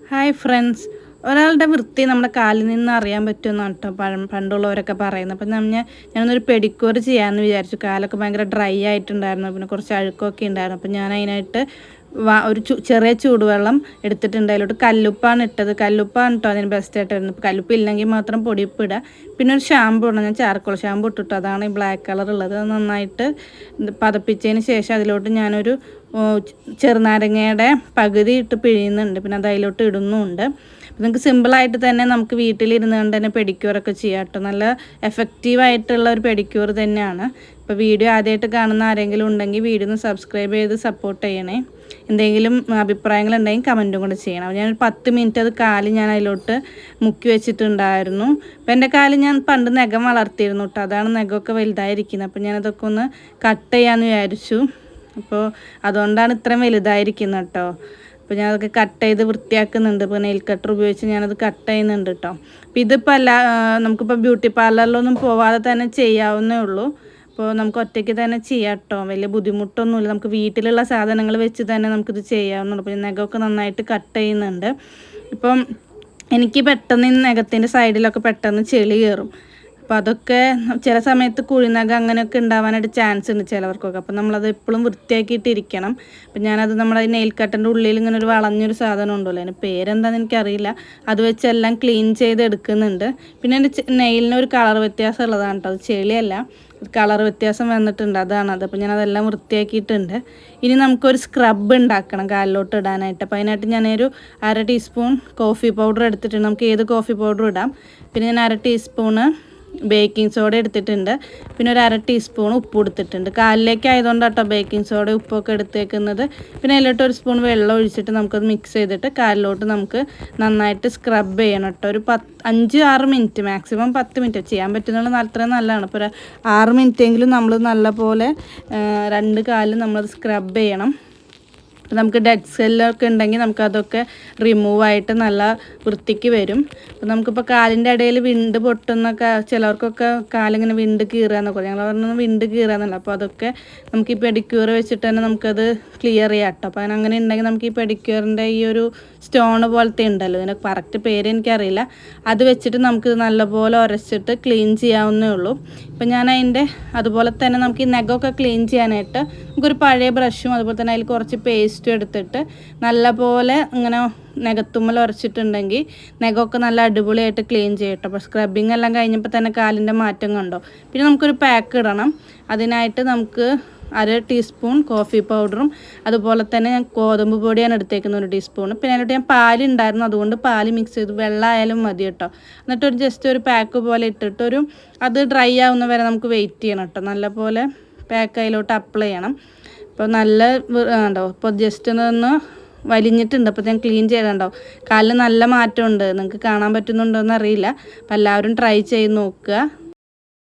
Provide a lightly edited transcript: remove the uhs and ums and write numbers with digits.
Hi friends, ഒരാളുടെ വൃത്തി നമ്മുടെ കാലിൽ നിന്ന് അറിയാൻ പറ്റുമെന്നാണ് കേട്ടോ പണ്ടുള്ളവരൊക്കെ പറയുന്നത്. അപ്പം ഞാനൊന്നൊരു പെഡിക്യൂർ ചെയ്യാമെന്ന് വിചാരിച്ചു. കാലൊക്കെ ഭയങ്കര ഡ്രൈ ആയിട്ടുണ്ടായിരുന്നു, പിന്നെ കുറച്ച് അഴുക്കൊക്കെ ഉണ്ടായിരുന്നു. അപ്പം ഞാൻ അതിനായിട്ട് ഒരു ചെറിയ ചൂടുവെള്ളം എടുത്തിട്ടുണ്ട്. അതിലോട്ട് കല്ലുപ്പാണ് ഇട്ടത്. കല്ലുപ്പാണ് കേട്ടോ അതിന് ബെസ്റ്റായിട്ട് വരുന്നത്. ഇപ്പോൾ കല്ലുപ്പ് ഇല്ലെങ്കിൽ മാത്രം പൊടിയുപ്പ് ഇടുക. പിന്നെ ഒരു ഷാമ്പു ഇടണം. ഞാൻ ചാർക്കോൾ ഷാമ്പു ഇട്ടിട്ടു, അതാണ് ഈ ബ്ലാക്ക് കളർ ഉള്ളത്. അത് നന്നായിട്ട് പതപ്പിച്ചതിന് ശേഷം അതിലോട്ട് ഞാനൊരു ചെറുനാരങ്ങയുടെ പകുതി ഇട്ട് പിഴിയുന്നുണ്ട്. പിന്നെ അത് അതിലോട്ട് ഇടുന്നുമുണ്ട്. അപ്പോൾ നിങ്ങൾക്ക് സിമ്പിളായിട്ട് തന്നെ നമുക്ക് വീട്ടിലിരുന്ന് കൊണ്ട് തന്നെ പെഡിക്യൂറൊക്കെ ചെയ്യാം കേട്ടോ. നല്ല എഫക്റ്റീവായിട്ടുള്ള ഒരു പെഡിക്യൂർ തന്നെയാണ്. ഇപ്പോൾ വീഡിയോ ആദ്യമായിട്ട് കാണുന്ന ആരെങ്കിലും ഉണ്ടെങ്കിൽ വീഡിയോ ഒന്ന് സബ്സ്ക്രൈബ് ചെയ്ത് സപ്പോർട്ട് ചെയ്യണേ. എന്തെങ്കിലും അഭിപ്രായങ്ങളുണ്ടെങ്കിൽ കമൻറ്റും കൂടെ ചെയ്യണം. ഞാനൊരു 10 മിനിറ്റ് അത് കാല് ഞാൻ അതിലോട്ട് മുക്കി വെച്ചിട്ടുണ്ടായിരുന്നു. അപ്പോൾ എൻ്റെ കാല് ഞാൻ പണ്ട് നഖം വളർത്തിയിരുന്നു കേട്ടോ. അതാണ് നഖമൊക്കെ വലുതായിരിക്കുന്നത്. അപ്പോൾ ഞാനതൊക്കെ ഒന്ന് കട്ട് ചെയ്യാമെന്ന് വിചാരിച്ചു. അപ്പോൾ അതുകൊണ്ടാണ് ഇത്രയും വലുതായിരിക്കുന്നത് കേട്ടോ. അപ്പോൾ ഞാനതൊക്കെ കട്ട് ചെയ്ത് വൃത്തിയാക്കുന്നുണ്ട്. ഇപ്പോൾ നെയിൽ കട്ടർ ഉപയോഗിച്ച് ഞാനത് കട്ട് ചെയ്യുന്നുണ്ട് കേട്ടോ. അപ്പോൾ ഇതിപ്പോൾ നമുക്കിപ്പോൾ ബ്യൂട്ടി പാർലറിലൊന്നും പോവാതെ തന്നെ ചെയ്യാവുന്നേ ഉള്ളൂ. അപ്പോൾ നമുക്ക് ഒറ്റയ്ക്ക് തന്നെ ചെയ്യാം കേട്ടോ. വലിയ ബുദ്ധിമുട്ടൊന്നുമില്ല. നമുക്ക് വീട്ടിലുള്ള സാധനങ്ങൾ വെച്ച് തന്നെ നമുക്കിത് ചെയ്യാവുന്നുള്ളൂ. അപ്പോൾ നഖമൊക്കെ നന്നായിട്ട് കട്ട് ചെയ്യുന്നുണ്ട്. ഇപ്പം എനിക്ക് പെട്ടെന്ന് ഈ നഖത്തിൻ്റെ സൈഡിലൊക്കെ പെട്ടെന്ന് ചെളി കയറും. അപ്പോൾ അതൊക്കെ ചില സമയത്ത് കുഴിനഖം അങ്ങനെയൊക്കെ ഉണ്ടാവാനായിട്ട് ചാൻസ് ഉണ്ട് ചിലവർക്കൊക്കെ. അപ്പോൾ നമ്മളത് എപ്പോഴും വൃത്തിയാക്കിയിട്ടിരിക്കണം. അപ്പോൾ ഞാനത് നമ്മുടെ നെയിൽ കട്ടറിൻ്റെ ഉള്ളിൽ ഇങ്ങനെ ഒരു വളഞ്ഞൊരു സാധനം ഉണ്ടല്ലോ, അതിന് പേരെന്താണെന്ന് എനിക്കറിയില്ല, അത് വെച്ച് എല്ലാം ക്ലീൻ ചെയ്ത് എടുക്കുന്നുണ്ട്. പിന്നെ എൻ്റെ നെയിലിന് ഒരു കളർ വ്യത്യാസം ഉള്ളതാണ് കേട്ടോ. അത് ചെളിയല്ല, കളർ വ്യത്യാസം വന്നിട്ടുണ്ട്, അതാണത്. അപ്പോൾ ഞാനതെല്ലാം വൃത്തിയാക്കിയിട്ടുണ്ട്. ഇനി നമുക്കൊരു സ്ക്രബ് ഉണ്ടാക്കണം കാലിലോട്ട് ഇടാനായിട്ട്. അപ്പോൾ അതിനായിട്ട് ഞാനൊരു 1/2 ടീസ്പൂൺ കോഫി പൗഡർ എടുത്തിട്ടുണ്ട്. നമുക്ക് ഏത് കോഫി പൗഡർ ഇടാം. പിന്നെ ഞാൻ 1/2 ടീസ്പൂണ് ബേക്കിംഗ് സോഡ എടുത്തിട്ടുണ്ട്. പിന്നെ ഒരു 1/2 ടീസ്പൂൺ ഉപ്പ് എടുത്തിട്ടുണ്ട്. കാലിലേക്ക് ആയതുകൊണ്ട് കേട്ടോ ബേക്കിംഗ് സോഡ ഉപ്പൊക്കെ എടുത്തേക്കുന്നത്. പിന്നെ അതിലോട്ട് ഒരു സ്പൂൺ വെള്ളം ഒഴിച്ചിട്ട് നമുക്കത് മിക്സ് ചെയ്തിട്ട് കാലിലോട്ട് നമുക്ക് നന്നായിട്ട് സ്ക്രബ് ചെയ്യണം കേട്ടോ. ഒരു 5-6 മിനിറ്റ്, മാക്സിമം 10 മിനിറ്റ് ചെയ്യാൻ പറ്റുന്നത് അത്രയും നല്ലതാണ്. ഇപ്പോൾ ഒരു 6 മിനിറ്റെങ്കിലും നമ്മൾ നല്ലപോലെ 2 കാലും നമ്മളത് സ്ക്രബ് ചെയ്യണം. അപ്പോൾ നമുക്ക് ഡെഡ് സെല്ലൊക്കെ ഉണ്ടെങ്കിൽ നമുക്കതൊക്കെ റിമൂവായിട്ട് നല്ല വൃത്തിക്ക് വരും. അപ്പോൾ നമുക്കിപ്പോൾ കാലിൻ്റെ ഇടയിൽ വിണ്ട് പൊട്ടുന്നൊക്കെ ചിലവർക്കൊക്കെ കാലിങ്ങനെ വിണ്ട് കീറുകയെന്നൊക്കെ ഞങ്ങൾ പറഞ്ഞത് വിണ്ട് കീറുകയെന്നല്ല. അപ്പോൾ അതൊക്കെ നമുക്ക് ഈ പെഡിക്യൂർ വെച്ചിട്ട് തന്നെ നമുക്കത് ക്ലിയർ ചെയ്യാം കേട്ടോ. അപ്പോൾ അങ്ങനെ ഉണ്ടെങ്കിൽ നമുക്ക് ഈ പെഡിക്യൂറിൻ്റെ ഈ ഒരു സ്റ്റോണ് പോലത്തെ ഉണ്ടല്ലോ, ഇതിൻ്റെ കറക്റ്റ് പേര് എനിക്കറിയില്ല, അത് വെച്ചിട്ട് നമുക്കിത് നല്ലപോലെ ഉരച്ചിട്ട് ക്ലീൻ ചെയ്യാവുന്നേ ഉള്ളൂ. ഇപ്പം ഞാൻ അതിൻ്റെ അതുപോലെ തന്നെ നമുക്ക് ഈ നഖമൊക്കെ ക്ലീൻ ചെയ്യാനായിട്ട് നമുക്കൊരു പഴയ ബ്രഷും അതുപോലെ തന്നെ അതിൽ കുറച്ച് പേസ്റ്റും എടുത്തിട്ട് നല്ലപോലെ ഇങ്ങനെ നഖത്തുമ്മൽ ഉരച്ചിട്ടുണ്ടെങ്കിൽ നഖമൊക്കെ നല്ല അടിപൊളിയായിട്ട് ക്ലീൻ ചെയ്യട്ടോ. അപ്പോൾ സ്ക്രബിങ് എല്ലാം കഴിഞ്ഞപ്പോൾ തന്നെ കാലിൻ്റെ മാറ്റം കണ്ടോ. പിന്നെ നമുക്കൊരു പാക്ക് ഇടണം. അതിനായിട്ട് നമുക്ക് 1/2 ടീസ്പൂൺ കോഫി പൗഡറും അതുപോലെ തന്നെ ഞാൻ ഗോതമ്പ് പൊടിയാണ് എടുത്തേക്കുന്നത് 1 ടീസ്പൂൺ. പിന്നെ അതിലോട്ട് ഞാൻ പാലുണ്ടായിരുന്നു, അതുകൊണ്ട് പാല് മിക്സ് ചെയ്ത് വെള്ളമായാലും മതി കേട്ടോ. എന്നിട്ട് ജസ്റ്റ് ഒരു പാക്ക് പോലെ ഇട്ടിട്ട് അത് ഡ്രൈ ആവുന്ന വരെ നമുക്ക് വെയിറ്റ് ചെയ്യണം കേട്ടോ. നല്ലപോലെ പാക്ക് അതിലോട്ട് അപ്ലൈ ചെയ്യണം. അപ്പോൾ നല്ല ഉണ്ടോ, ഇപ്പോൾ ജസ്റ്റ് ഒന്ന് വലിഞ്ഞിട്ടുണ്ട്. അപ്പോൾ ഞാൻ ക്ലീൻ ചെയ്തിട്ടുണ്ടോ, കാലിൽ നല്ല മാറ്റമുണ്ട്. നിങ്ങൾക്ക് കാണാൻ പറ്റുന്നുണ്ടോ എന്നറിയില്ല. അപ്പോൾ എല്ലാവരും ട്രൈ ചെയ്ത് നോക്കുക.